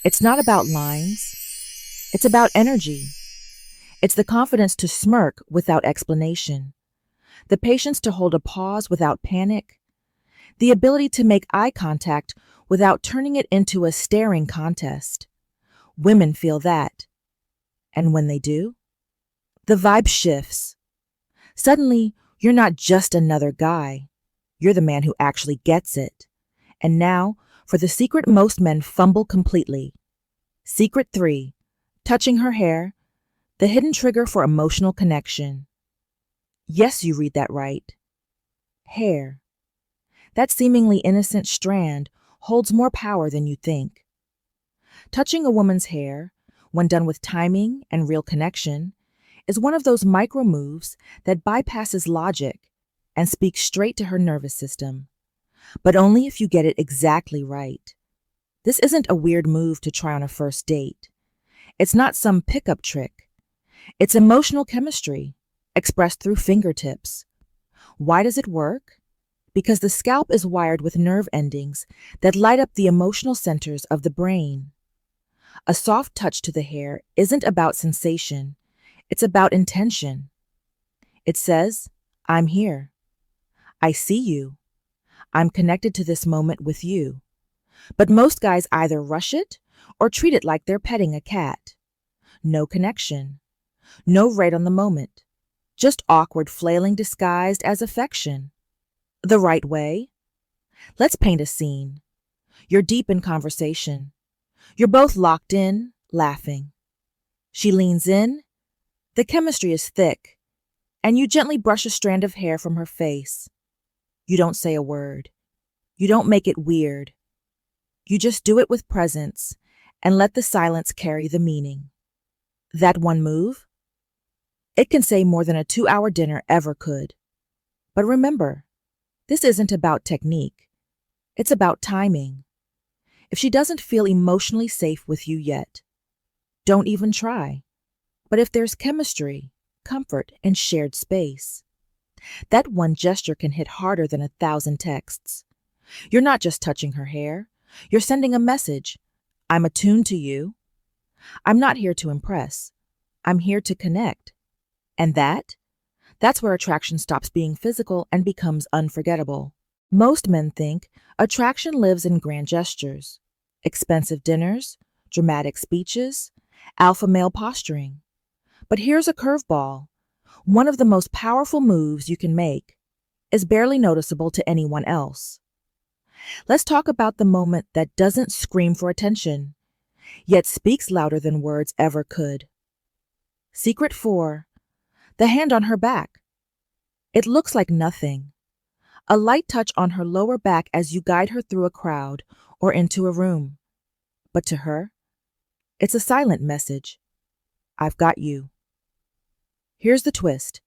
It's not about lines, it's about energy. It's the confidence to smirk without explanation, the patience to hold a pause without panic, the ability to make eye contact without turning it into a staring contest. Women feel that. And when they do, the vibe shifts. Suddenly, you're not just another guy. You're the man who actually gets it. And now, for the secret most men fumble completely. Secret 3. Touching her hair, the hidden trigger for emotional connection. Yes, you read that right. Hair. That seemingly innocent strand holds more power than you think. Touching a woman's hair, when done with timing and real connection, is one of those micro moves that bypasses logic and speaks straight to her nervous system. But only if you get it exactly right. This isn't a weird move to try on a first date. It's not some pickup trick. It's emotional chemistry, expressed through fingertips. Why does it work? Because the scalp is wired with nerve endings that light up the emotional centers of the brain. A soft touch to the hair isn't about sensation, it's about intention. It says, I'm here. I see you. I'm connected to this moment with you. But most guys either rush it or treat it like they're petting a cat. No connection. No right on the moment. Just awkward flailing disguised as affection. The right way? Let's paint a scene. You're deep in conversation. You're both locked in, laughing. She leans in. The chemistry is thick, and you gently brush a strand of hair from her face. You don't say a word. You don't make it weird. You just do it with presence and let the silence carry the meaning. That one move? It can say more than a 2-hour dinner ever could. But remember, this isn't about technique. It's about timing. If she doesn't feel emotionally safe with you yet, don't even try. But if there's chemistry, comfort, and shared space, that one gesture can hit harder than 1,000 texts. You're not just touching her hair. You're sending a message. I'm attuned to you. I'm not here to impress. I'm here to connect. And that's where attraction stops being physical and becomes unforgettable. Most men think attraction lives in grand gestures, expensive dinners, dramatic speeches, alpha male posturing. But here's a curveball. One of the most powerful moves you can make is barely noticeable to anyone else. Let's talk about the moment that doesn't scream for attention, yet speaks louder than words ever could. Secret 4. The hand on her back. It looks like nothing. A light touch on her lower back as you guide her through a crowd or into a room. But to her, it's a silent message. I've got you. Here's the twist.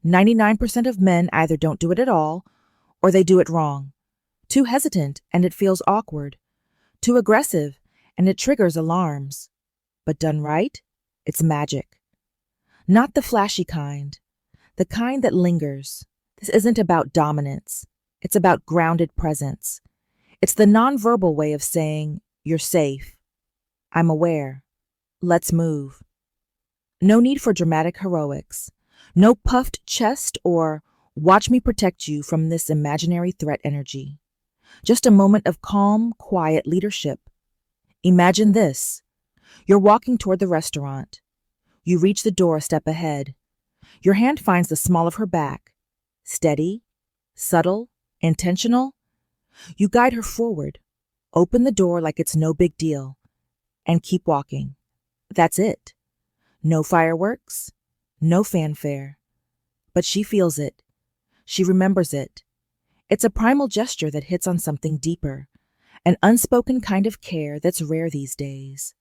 99% of men either don't do it at all, or they do it wrong. Too hesitant, and it feels awkward. Too aggressive, and it triggers alarms. But done right, it's magic. Not the flashy kind, the kind that lingers. This isn't about dominance. It's about grounded presence. It's the nonverbal way of saying, you're safe. I'm aware. Let's move. No need for dramatic heroics. No puffed chest or watch me protect you from this imaginary threat energy. Just a moment of calm, quiet leadership. Imagine this. You're walking toward the restaurant. You reach the door a step ahead. Your hand finds the small of her back. Steady, subtle, intentional. You guide her forward. Open the door like it's no big deal. And keep walking. That's it. No fireworks, no fanfare. But she feels it. She remembers it. It's a primal gesture that hits on something deeper, an unspoken kind of care that's rare these days.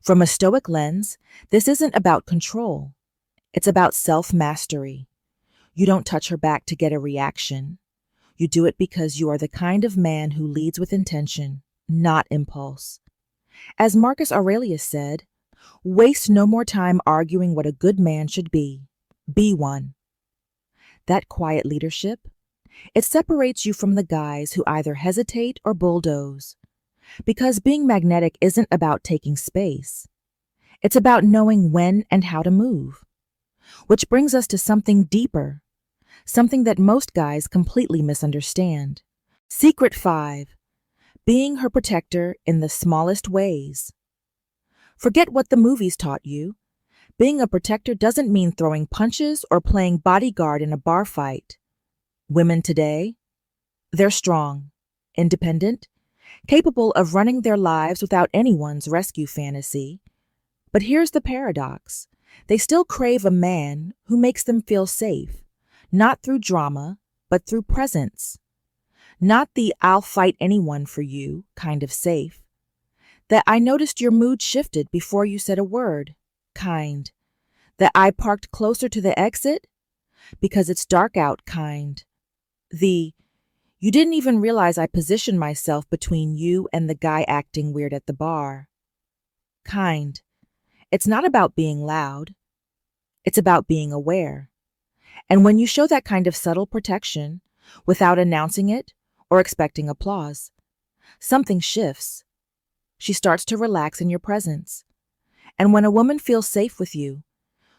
From a Stoic lens, this isn't about control. It's about self-mastery. You don't touch her back to get a reaction. You do it because you are the kind of man who leads with intention, not impulse. As Marcus Aurelius said, waste no more time arguing what a good man should be. Be one. That quiet leadership, it separates you from the guys who either hesitate or bulldoze. Because being magnetic isn't about taking space. It's about knowing when and how to move. Which brings us to something deeper, something that most guys completely misunderstand. Secret 5. Being her protector in the smallest ways. Forget what the movies taught you. Being a protector doesn't mean throwing punches or playing bodyguard in a bar fight. Women today, they're strong, independent, capable of running their lives without anyone's rescue fantasy. But here's the paradox. They still crave a man who makes them feel safe, not through drama, but through presence. Not the "I'll fight anyone for you" kind of safe. That "I noticed your mood shifted before you said a word" kind. That "I parked closer to the exit because it's dark out" kind. The "you didn't even realize I positioned myself between you and the guy acting weird at the bar" kind. It's not about being loud. It's about being aware. And when you show that kind of subtle protection, without announcing it or expecting applause, something shifts. She starts to relax in your presence. And when a woman feels safe with you,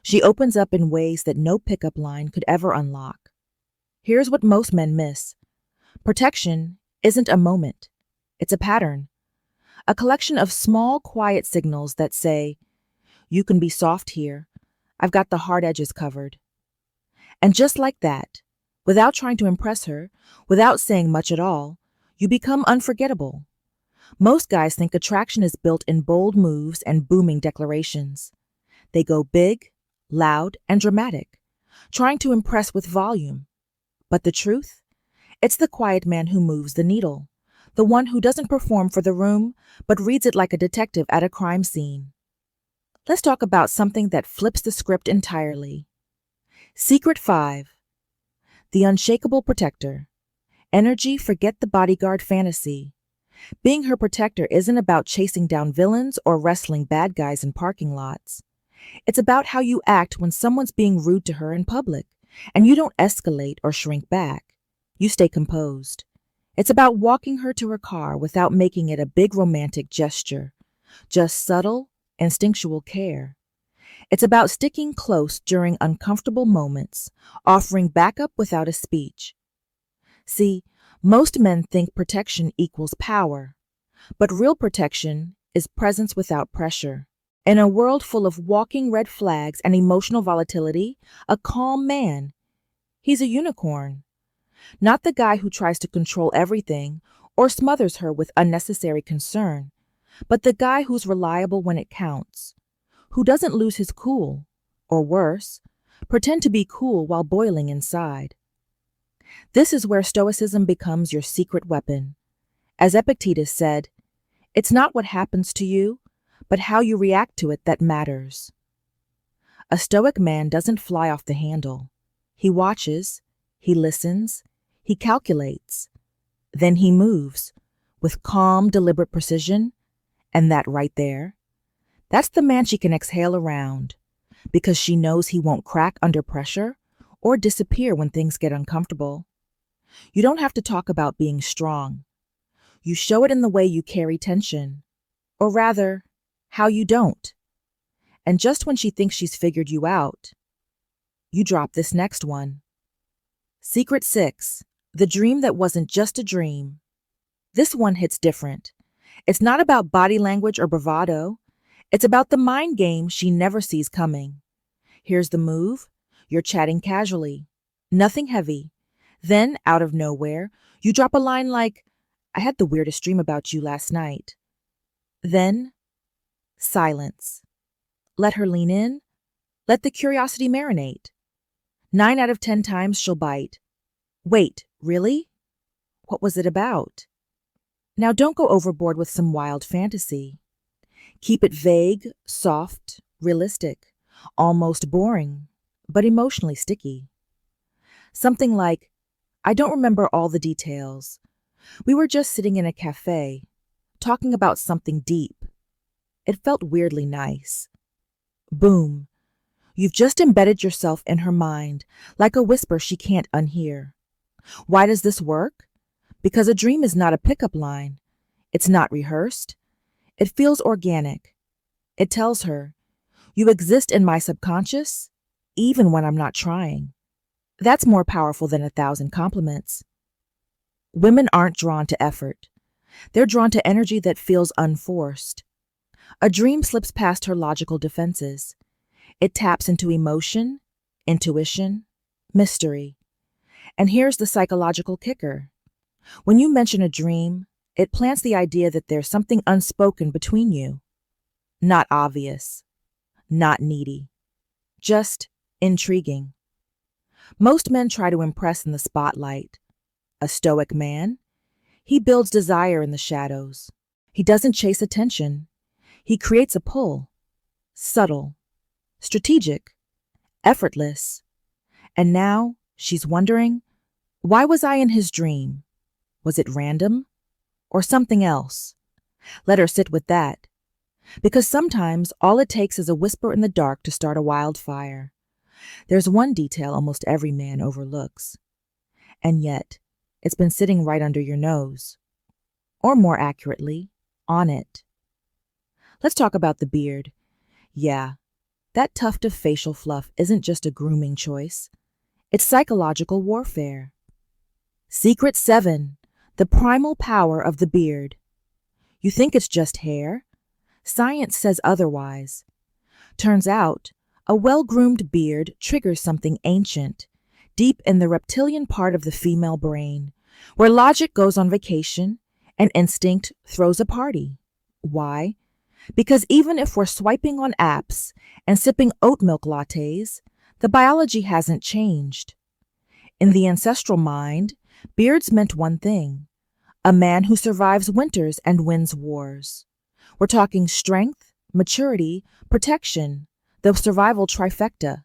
she opens up in ways that no pickup line could ever unlock. Here's what most men miss. Protection isn't a moment. It's a pattern. A collection of small, quiet signals that say, "You can be soft here. I've got the hard edges covered." And just like that, without trying to impress her, without saying much at all, you become unforgettable. Most guys think attraction is built in bold moves and booming declarations. They go big, loud, and dramatic, trying to impress with volume. But the truth? It's the quiet man who moves the needle, the one who doesn't perform for the room, but reads it like a detective at a crime scene. Let's talk about something that flips the script entirely. Secret 5. The unshakable protector. Energy, forget the bodyguard fantasy. Being her protector isn't about chasing down villains or wrestling bad guys in parking lots. It's about how you act when someone's being rude to her in public, and you don't escalate or shrink back. You stay composed. It's about walking her to her car without making it a big romantic gesture, just subtle, instinctual care. It's about sticking close during uncomfortable moments, offering backup without a speech. See, most men think protection equals power, but real protection is presence without pressure. In a world full of walking red flags and emotional volatility, a calm man, he's a unicorn. Not the guy who tries to control everything or smothers her with unnecessary concern, but the guy who's reliable when it counts, who doesn't lose his cool, or worse, pretend to be cool while boiling inside. This is where Stoicism becomes your secret weapon. As Epictetus said, "It's not what happens to you, but how you react to it that matters." A Stoic man doesn't fly off the handle. He watches, he listens, he calculates. Then he moves, with calm, deliberate precision, and that right there, that's the man she can exhale around, because she knows he won't crack under pressure or disappear when things get uncomfortable. You don't have to talk about being strong. You show it in the way you carry tension, or rather, how you don't. And just when she thinks she's figured you out, you drop this next one. Secret 6. The dream that wasn't just a dream. This one hits different. It's not about body language or bravado. It's about the mind game she never sees coming. Here's the move. You're chatting casually. Nothing heavy. Then, out of nowhere, you drop a line like, "I had the weirdest dream about you last night." Then, silence. Let her lean in. Let the curiosity marinate. 9 out of 10 times she'll bite. "Wait, really? What was it about?" Now don't go overboard with some wild fantasy. Keep it vague, soft, realistic, almost boring, but emotionally sticky. Something like, "I don't remember all the details. We were just sitting in a cafe, talking about something deep. It felt weirdly nice." Boom. You've just embedded yourself in her mind, like a whisper she can't unhear. Why does this work? Because a dream is not a pickup line. It's not rehearsed. It feels organic. It tells her, you exist in my subconscious, even when I'm not trying. That's more powerful than 1,000 compliments. Women aren't drawn to effort. They're drawn to energy that feels unforced. A dream slips past her logical defenses. It taps into emotion, intuition, mystery. And here's the psychological kicker. When you mention a dream, it plants the idea that there's something unspoken between you. Not obvious, not needy, just intriguing. Most men try to impress in the spotlight. A Stoic man, he builds desire in the shadows. He doesn't chase attention. He creates a pull. Subtle, strategic, effortless. And now she's wondering, why was I in his dream? Was it random? Or something else? Let her sit with that. Because sometimes all it takes is a whisper in the dark to start a wildfire. There's one detail almost every man overlooks. And yet, it's been sitting right under your nose. Or more accurately, on it. Let's talk about the beard. Yeah, that tuft of facial fluff isn't just a grooming choice. It's psychological warfare. Secret 7. The primal power of the beard. You think it's just hair? Science says otherwise. Turns out, a well-groomed beard triggers something ancient, deep in the reptilian part of the female brain, where logic goes on vacation and instinct throws a party. Why? Because even if we're swiping on apps and sipping oat milk lattes, the biology hasn't changed. In the ancestral mind, beards meant one thing: a man who survives winters and wins wars. We're talking strength, maturity, protection, the survival trifecta.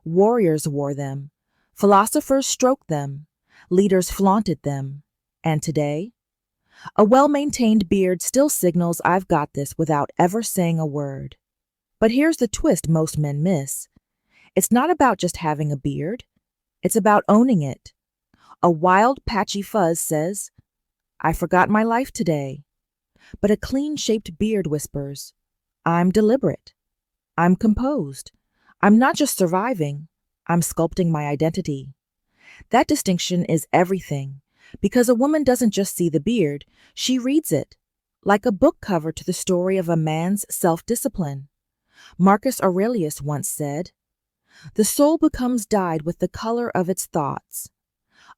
Warriors wore them. Philosophers stroked them. Leaders flaunted them. And today? A well-maintained beard still signals I've got this without ever saying a word. But here's the twist most men miss. It's not about just having a beard. It's about owning it. A wild, patchy fuzz says, I forgot my life today. But a clean-shaped beard whispers, I'm deliberate. I'm composed. I'm not just surviving. I'm sculpting my identity. That distinction is everything, because a woman doesn't just see the beard, she reads it, like a book cover to the story of a man's self-discipline. Marcus Aurelius once said, the soul becomes dyed with the color of its thoughts.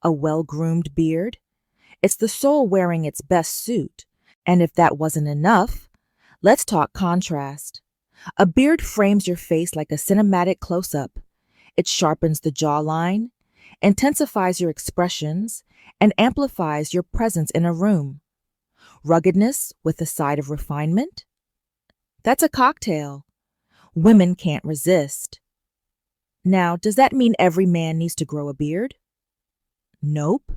A well-groomed beard, it's the soul wearing its best suit. And if that wasn't enough, let's talk contrast. A beard frames your face like a cinematic close-up. It sharpens the jawline, intensifies your expressions, and amplifies your presence in a room. Ruggedness with a side of refinement? That's a cocktail. Women can't resist. Now, does that mean every man needs to grow a beard? Nope.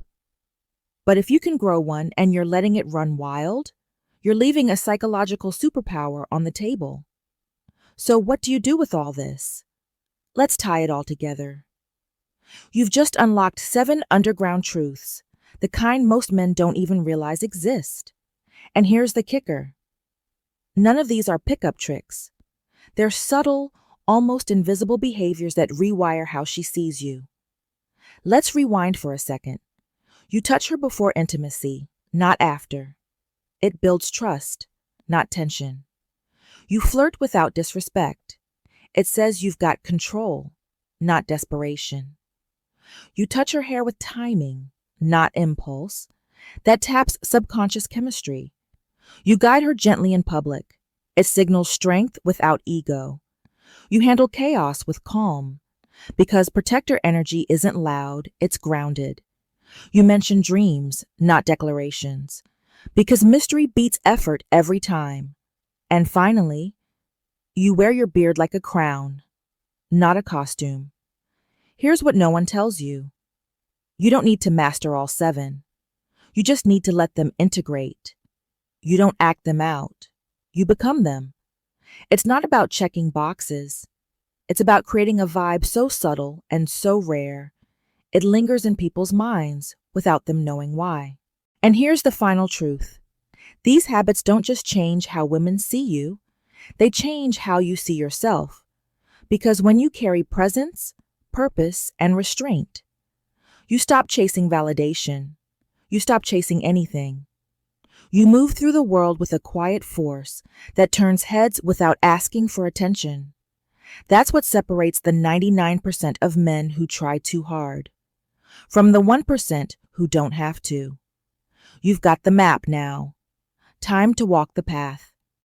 But if you can grow one and you're letting it run wild, you're leaving a psychological superpower on the table. So what do you do with all this? Let's tie it all together. You've just unlocked 7 underground truths, the kind most men don't even realize exist. And here's the kicker. None of these are pickup tricks. They're subtle, almost invisible behaviors that rewire how she sees you. Let's rewind for a second. You touch her before intimacy, not after. It builds trust, not tension. You flirt without disrespect. It says you've got control, not desperation. You touch her hair with timing, not impulse. That taps subconscious chemistry. You guide her gently in public. It signals strength without ego. You handle chaos with calm, because protector energy isn't loud, it's grounded. You mention dreams, not declarations, because mystery beats effort every time. And finally, you wear your beard like a crown, not a costume. Here's what no one tells you. You don't need to master all 7. You just need to let them integrate. You don't act them out. You become them. It's not about checking boxes. It's about creating a vibe so subtle and so rare, it lingers in people's minds without them knowing why. And here's the final truth. These habits don't just change how women see you, they change how you see yourself. Because when you carry presence, purpose, and restraint, you stop chasing validation. You stop chasing anything. You move through the world with a quiet force that turns heads without asking for attention. That's what separates the 99% of men who try too hard from the 1% who don't have to. You've got the map now. Time to walk the path.